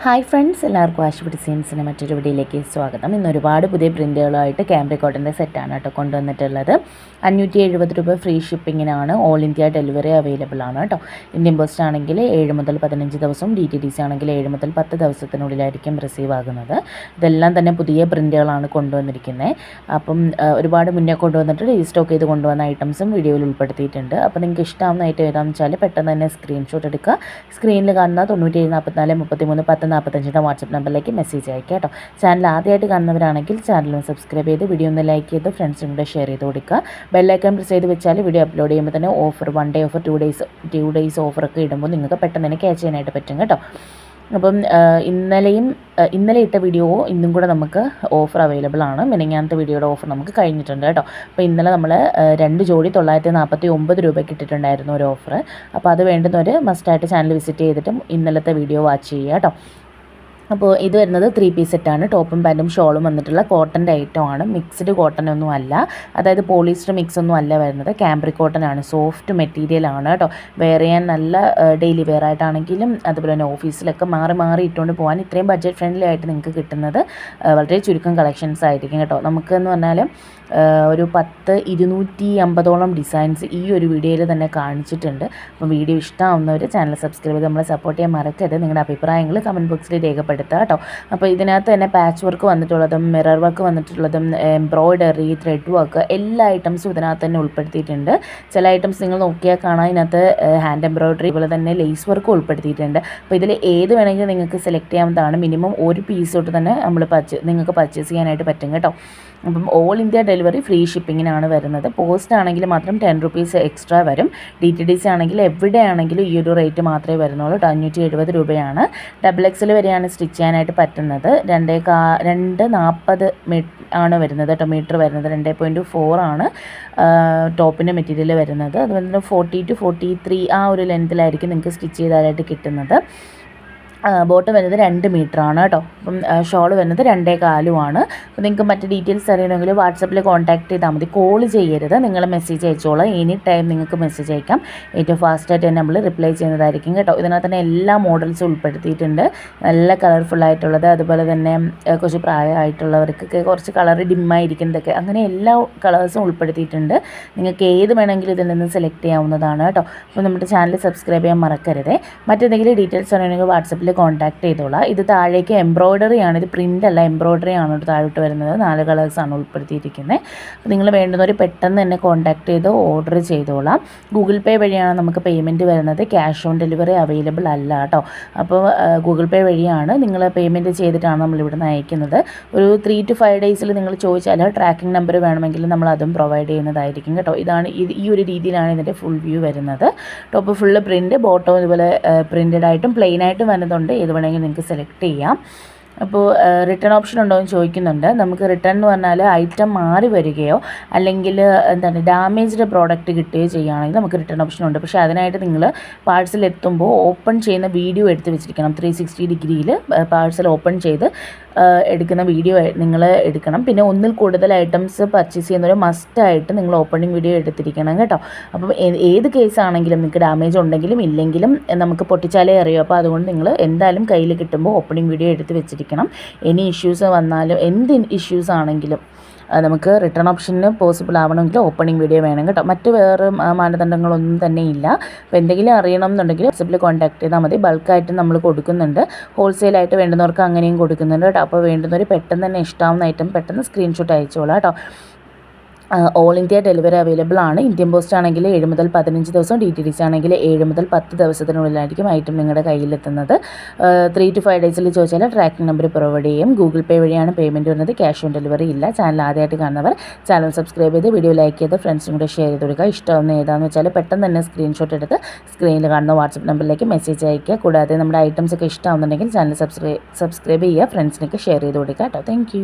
Hi friends, എല്ലാവർക്കും ആശുപത്രി ഡിസൈൻസിൻ്റെ മറ്റൊരു വീഡിയോയിലേക്ക് സ്വാഗതം. ഇന്ന് ഒരുപാട് പുതിയ പ്രിൻറ്റുകളുമായിട്ട് ക്യാമ്പ്രിക് കോട്ടൻ്റെ സെറ്റാണ് കേട്ടോ കൊണ്ടുവന്നിട്ടുള്ളത്. 570 രൂപ ഫ്രീ ഷിപ്പിങ്ങിനാണ്. ഓൾ ഇന്ത്യ ഡെലിവറി അവൈലബിൾ ആണ് കേട്ടോ. ഇന്ത്യൻ പോസ്റ്റ് ആണെങ്കിൽ 7 മുതൽ 15 ദിവസം, DTDC ആണെങ്കിൽ 7 മുതൽ 10 ദിവസത്തിനുള്ളിലായിരിക്കും റിസീവ് ആകുന്നത്. ഇതെല്ലാം തന്നെ പുതിയ പ്രിൻറ്റുകളാണ് കൊണ്ടുവന്നിരിക്കുന്നത്. അപ്പം ഒരുപാട് മുന്നേ കൊണ്ടുവന്നിട്ട് റീസ്റ്റോക്ക് ചെയ്ത് കൊണ്ടുവന്ന ഐറ്റംസും വീഡിയോയിൽ ഉൾപ്പെടുത്തിയിട്ടുണ്ട്. അപ്പോൾ നിങ്ങൾക്ക് ഇഷ്ടമാവുന്ന ഐറ്റം ഏതാണെന്ന് വെച്ചാൽ പെട്ടെന്ന് തന്നെ സ്ക്രീൻഷോട്ട് എടുക്കുക. സ്ക്രീനിൽ കാണുന്ന 9744 വാട്സപ്പ് നമ്പറിലേക്ക് മെസ്സേജ് അയക്കുക കേട്ടോ. ചാനൽ ആദ്യമായിട്ട് കാണുന്നവരാണെങ്കിൽ ചാനൽ സബ്സ്ക്രൈബ് ചെയ്ത് വീഡിയോ ഒന്ന് ലൈക്ക് ചെയ്ത് ഫ്രണ്ട്സിനും കൂടെ ഷെയർ ചെയ്ത് കൊടുക്കുക. ബെല്ലൈക്കൺ പ്രസ് ചെയ്ത് വെച്ചാൽ വീഡിയോ അപ്ലോഡ് ചെയ്യുമ്പോൾ തന്നെ ഓഫർ 1 ഡേ ഓഫർ 2 ഡേയ്സ് ഓഫറൊക്കെ ഇടുമ്പോൾ നിങ്ങൾക്ക് പെട്ടെന്ന് തന്നെ ക്യാച്ച് ചെയ്യാനായിട്ട് പറ്റും കേട്ടോ. അപ്പം ഇന്നലെ ഇട്ട വീഡിയോ ഇന്നും കൂടെ നമുക്ക് ഓഫർ അവൈലബിൾ ആണ്. മിനിങ്ങാനത്തെ വീഡിയോയുടെ ഓഫർ നമുക്ക് കഴിഞ്ഞിട്ടുണ്ട് കേട്ടോ. അപ്പോൾ ഇന്നലെ നമ്മൾ 2 ജോഡി 949 രൂപയ്ക്ക് ഇട്ടിട്ടുണ്ടായിരുന്നു ഒരു ഓഫർ. അപ്പോൾ അത് വേണ്ടുന്നവർ മസ്റ്റായിട്ട് ചാനൽ വിസിറ്റ് ചെയ്തിട്ടും ഇന്നലത്തെ വീഡിയോ വാച്ച് ചെയ്യുക കേട്ടോ. അപ്പോൾ ഇത് വരുന്നത് 3 പീസ് സെറ്റാണ്. ടോപ്പും പാൻറ്റും ഷോളും വന്നിട്ടുള്ള കോട്ടൻ്റെ ഐറ്റമാണ്. മിക്സ്ഡ് കോട്ടൺ ഒന്നും അല്ല, അതായത് പോളിസ്റ്റർ മിക്സ് ഒന്നും അല്ല വരുന്നത്. ക്യാമ്പ്രിക് കോട്ടൺ ആണ്. സോഫ്റ്റ് മെറ്റീരിയൽ ആണ് കേട്ടോ. വെയർ ചെയ്യാൻ നല്ല ഡെയിലി വെയർ ആയിട്ടാണെങ്കിലും അതുപോലെ തന്നെ ഓഫീസിലൊക്കെ മാറി ഇട്ടുകൊണ്ട് പോകാൻ ഇത്രയും ബഡ്ജറ്റ് ഫ്രണ്ട്ലി ആയിട്ട് നിങ്ങൾക്ക് കിട്ടുന്നത് വളരെ ചുരുക്കം കളക്ഷൻസ് ആയിരിക്കും കേട്ടോ. നമുക്കെന്ന് പറഞ്ഞാൽ ഒരു 250ഓളം ഡിസൈൻസ് ഈ ഒരു വീഡിയോയിൽ തന്നെ കാണിച്ചിട്ടുണ്ട്. അപ്പം വീഡിയോ ഇഷ്ടമാവുന്നവർ ചാനൽ സബ്സ്ക്രൈബ് ചെയ്ത് നമ്മളെ സപ്പോർട്ട് ചെയ്യാൻ മറക്കരുത്. നിങ്ങളുടെ അഭിപ്രായങ്ങൾ കമൻറ്റ് ബോക്സിൽ രേഖപ്പെടുത്തുക കേട്ടോ. അപ്പോൾ ഇതിനകത്ത് തന്നെ പാച്ച് വർക്ക് വന്നിട്ടുള്ളതും മിറർ വർക്ക് വന്നിട്ടുള്ളതും എംബ്രോയ്ഡറി, ത്രെഡ് വർക്ക് എല്ലാ ഐറ്റംസും ഇതിനകത്ത് തന്നെ ഉൾപ്പെടുത്തിയിട്ടുണ്ട്. ചില ഐറ്റംസ് നിങ്ങൾ നോക്കിയാൽ കാണാം, ഇതിനകത്ത് ഹാൻഡ് എംബ്രോയ്ഡറി പോലെ തന്നെ ലേസ് വർക്ക് ഉൾപ്പെടുത്തിയിട്ടുണ്ട്. അപ്പോൾ ഇതിൽ ഏത് വേണമെങ്കിലും നിങ്ങൾക്ക് സെലക്ട് ചെയ്യാവുന്നതാണ്. മിനിമം ഒരു പീസ് തൊട്ട് തന്നെ നിങ്ങൾക്ക് പർച്ചേസ് ചെയ്യാനായിട്ട് പറ്റും കേട്ടോ. അപ്പം ഓൾ ഇന്ത്യ ഡെലിവറി ഫ്രീ ഷിപ്പിങ്ങിനാണ് വരുന്നത്. പോസ്റ്റ് ആണെങ്കിൽ മാത്രം 10 റുപ്പീസ് എക്സ്ട്രാ വരും. DTDC ആണെങ്കിൽ എവിടെയാണെങ്കിലും ഈ ഒരു റേറ്റ് മാത്രമേ വരുന്നുള്ളൂ. 570 രൂപയാണ്. XXL വരെയാണ് സ്റ്റിച്ച് ചെയ്യാനായിട്ട് പറ്റുന്നത്. 240 ആണ് വരുന്നത് കേട്ടോ. മീറ്റർ വരുന്നത് 2.4 ആണ് ടോപ്പിൻ്റെ മെറ്റീരിയൽ വരുന്നത്. അതുപോലെ തന്നെ 40 to 43 ആ ഒരു ലെങ്ത്തിലായിരിക്കും നിങ്ങൾക്ക് സ്റ്റിച്ച് ചെയ്താലായിട്ട് കിട്ടുന്നത്. ബോട്ടം വരുന്നത് 2 മീറ്ററാണ് കേട്ടോ. അപ്പം ഷോൾ വരുന്നത് 2.25 ആണ്. അപ്പോൾ നിങ്ങൾക്ക് മറ്റ് ഡീറ്റെയിൽസ് അറിയണമെങ്കിൽ വാട്സപ്പിൽ കോൺടാക്ട് ചെയ്താൽ മതി. കോൾ ചെയ്യരുത്, നിങ്ങൾ മെസ്സേജ് അയച്ചോളാം. എനി ടൈം നിങ്ങൾക്ക് മെസ്സേജ് അയക്കാം. ഏറ്റവും ഫാസ്റ്റായിട്ട് തന്നെ നമ്മൾ റിപ്ലൈ ചെയ്യുന്നതായിരിക്കും കേട്ടോ. ഇതിനകത്ത് തന്നെ എല്ലാ മോഡൽസും ഉൾപ്പെടുത്തിയിട്ടുണ്ട്. നല്ല കളർഫുള്ളായിട്ടുള്ളത്, അതുപോലെ തന്നെ കുറച്ച് പ്രായമായിട്ടുള്ളവർക്കൊക്കെ കുറച്ച് കളർ ഡിമ്മായിരിക്കുന്നതൊക്കെ, അങ്ങനെ എല്ലാ കളേഴ്സും ഉൾപ്പെടുത്തിയിട്ടുണ്ട്. നിങ്ങൾക്ക് ഏത് വേണമെങ്കിലും ഇതിൽ നിന്ന് സെലക്ട് ചെയ്യാവുന്നതാണ് കേട്ടോ. അപ്പോൾ നമ്മുടെ ചാനൽ സബ്സ്ക്രൈബ് ചെയ്യാൻ മറക്കരുത്. മറ്റെന്തെങ്കിലും ഡീറ്റെയിൽസ് അറിയണമെങ്കിൽ വാട്സപ്പിൽ കോൺടാക്ട് ചെയ്തോളാം. ഇത് താഴേക്ക് എംബ്രോയ്ഡറി ആണ്, ഇത് പ്രിൻ്റ് അല്ല, എംബ്രോയ്ഡറി ആണ് താഴോട്ട് വരുന്നത്. 4 കളേഴ്സാണ് ഉൾപ്പെടുത്തിയിരിക്കുന്നത്. അപ്പോൾ നിങ്ങൾ വേണ്ടുന്നവർ പെട്ടെന്ന് തന്നെ കോൺടാക്ട് ചെയ്ത് ഓർഡർ ചെയ്തോളാം. ഗൂഗിൾ പേ വഴിയാണ് നമുക്ക് പേയ്മെൻറ്റ് വരുന്നത്. ക്യാഷ് ഓൺ ഡെലിവറി അവൈലബിൾ അല്ല കേട്ടോ. അപ്പോൾ ഗൂഗിൾ പേ വഴിയാണ് നിങ്ങൾ പേയ്മെൻറ്റ് ചെയ്തിട്ടാണ് നമ്മളിവിടെ നിന്ന് അയക്കുന്നത്. ഒരു 3 to 5 ഡേയ്സിൽ നിങ്ങൾ ചോദിച്ചാൽ ട്രാക്കിംഗ് നമ്പർ വേണമെങ്കിൽ നമ്മൾ അതും പ്രൊവൈഡ് ചെയ്യുന്നതായിരിക്കും കേട്ടോ. ഈ ഒരു രീതിയിലാണ് ഇതിൻ്റെ ഫുൾ വ്യൂ വരുന്നത്. ടോപ്പ് ഫുള്ള് പ്രിൻറ്റ്, ബോട്ടം ഇതുപോലെ പ്രിൻറ്റഡ് ആയിട്ടും പ്ലെയിൻ ആയിട്ടും വരുന്നതുണ്ട്. ഏത് വേണമെങ്കിൽ നിങ്ങൾക്ക് സെലക്ട് ചെയ്യാം. അപ്പോൾ റിട്ടേൺ ഓപ്ഷൻ ഉണ്ടോ എന്ന് ചോദിക്കുന്നുണ്ട്. നമുക്ക് റിട്ടേൺ എന്ന് പറഞ്ഞാൽ ഐറ്റം മാറി വരികയോ അല്ലെങ്കിൽ ഡാമേജ്ഡ് പ്രോഡക്റ്റ് കിട്ടുകയോ ചെയ്യുകയാണെങ്കിൽ നമുക്ക് റിട്ടേൺ ഓപ്ഷൻ ഉണ്ട്. പക്ഷേ അതിനായിട്ട് നിങ്ങൾ പാഴ്സൽ എത്തുമ്പോൾ ഓപ്പൺ ചെയ്യുന്ന വീഡിയോ എടുത്ത് വെച്ചിരിക്കണം. 360 ഡിഗ്രിയിൽ പാഴ്സൽ ഓപ്പൺ ചെയ്ത് എടുക്കുന്ന വീഡിയോ നിങ്ങൾ എടുക്കണം. പിന്നെ ഒന്നിൽ കൂടുതൽ ഐറ്റംസ് പർച്ചേസ് ചെയ്യുന്നവർ മസ്റ്റായിട്ട് നിങ്ങൾ ഓപ്പണിംഗ് വീഡിയോ എടുത്തിരിക്കണം കേട്ടോ. അപ്പം ഏത് കേസാണെങ്കിലും നിങ്ങൾക്ക് ഡാമേജ് ഉണ്ടെങ്കിലും ഇല്ലെങ്കിലും നമുക്ക് പൊട്ടിച്ചാലേ അറിയൂ. അപ്പോൾ അതുകൊണ്ട് നിങ്ങൾ എന്തായാലും കയ്യിൽ കിട്ടുമ്പോൾ ഓപ്പണിംഗ് വീഡിയോ എടുത്ത് വെച്ചിരിക്കണം. എനി ഇഷ്യൂസ് വന്നാലും എന്ത് ഇഷ്യൂസ് ആണെങ്കിലും നമുക്ക് റിട്ടേൺ ഓപ്ഷന് പോസിബിൾ ആവണമെങ്കിൽ ഓപ്പണിംഗ് വീഡിയോ വേണം കേട്ടോ. മറ്റ് വേറെ മാനദണ്ഡങ്ങളൊന്നും തന്നെ ഇല്ല. അപ്പോൾ എന്തെങ്കിലും അറിയണം എന്നുണ്ടെങ്കിൽ വാട്സപ്പിൽ കോൺടാക്ട് ചെയ്താൽ മതി. ബൾക്കായിട്ട് നമ്മൾ കൊടുക്കുന്നുണ്ട്. ഹോൾസെയിലായിട്ട് വേണ്ടുന്നവർക്ക് അങ്ങനെയും കൊടുക്കുന്നുണ്ട് കേട്ടോ. അപ്പോൾ വേണ്ടുന്നവർ പെട്ടെന്ന് തന്നെ ഇഷ്ടമാവുന്ന ഐറ്റം പെട്ടെന്ന് സ്ക്രീൻഷോട്ട് അയച്ചോളാം കേട്ടോ. ഓൾ ഇന്ത്യ ഡെലിവറി അവൈലബിൾ ആണ്. ഇന്ത്യൻ പോസ്റ്റ് ആണെങ്കിൽ 7 മുതൽ 15 ദിവസം, DTDC ആണെങ്കിൽ 7 മുതൽ 10 ദിവസത്തിനുള്ളിലായിരിക്കും ഐറ്റം നിങ്ങളുടെ കയ്യിലെത്തുന്നത്. 3 to 5 ഡേയ്സിൽ ചോദിച്ചാൽ ട്രാക്കിംഗ് നമ്പർ പ്രൊവൈഡ് ചെയ്യും. ഗൂഗിൾ പേ വഴിയാണ് പേയ്മെൻറ്റ് വരുന്നത്. ക്യാഷ് ഓൺ ഡെലിവറി ഇല്ല. ചാനൽ ആദ്യമായിട്ട് കാണുന്നവർ ചാനൽ സബ്സ്ക്രൈബ് ചെയ്ത് വീഡിയോ ലൈക്ക് ചെയ്ത് ഫ്രണ്ട്സിനും കൂടെ ഷെയർ ചെയ്ത് കൊടുക്കുക. ഇഷ്ടമാവുന്ന ഏതാണെന്ന് വെച്ചാൽ പെട്ടെന്ന് തന്നെ സ്ക്രീൻഷോട്ട് എടുത്ത് സ്ക്രീനിൽ കാണുന്ന വാട്സപ്പ് നമ്പറിലേക്ക് മെസ്സേജ് അയക്കുക. കൂടാതെ നമ്മുടെ ഐറ്റംസ് ഒക്കെ ഇഷ്ടമാവുന്നുണ്ടെങ്കിൽ ചാനൽ സബ്സ്ക്രൈബ് ചെയ്യുക, ഫ്രണ്ട്സിനൊക്കെ ഷെയർ ചെയ്ത് കൊടുക്കുക കേട്ടോ. താങ്ക്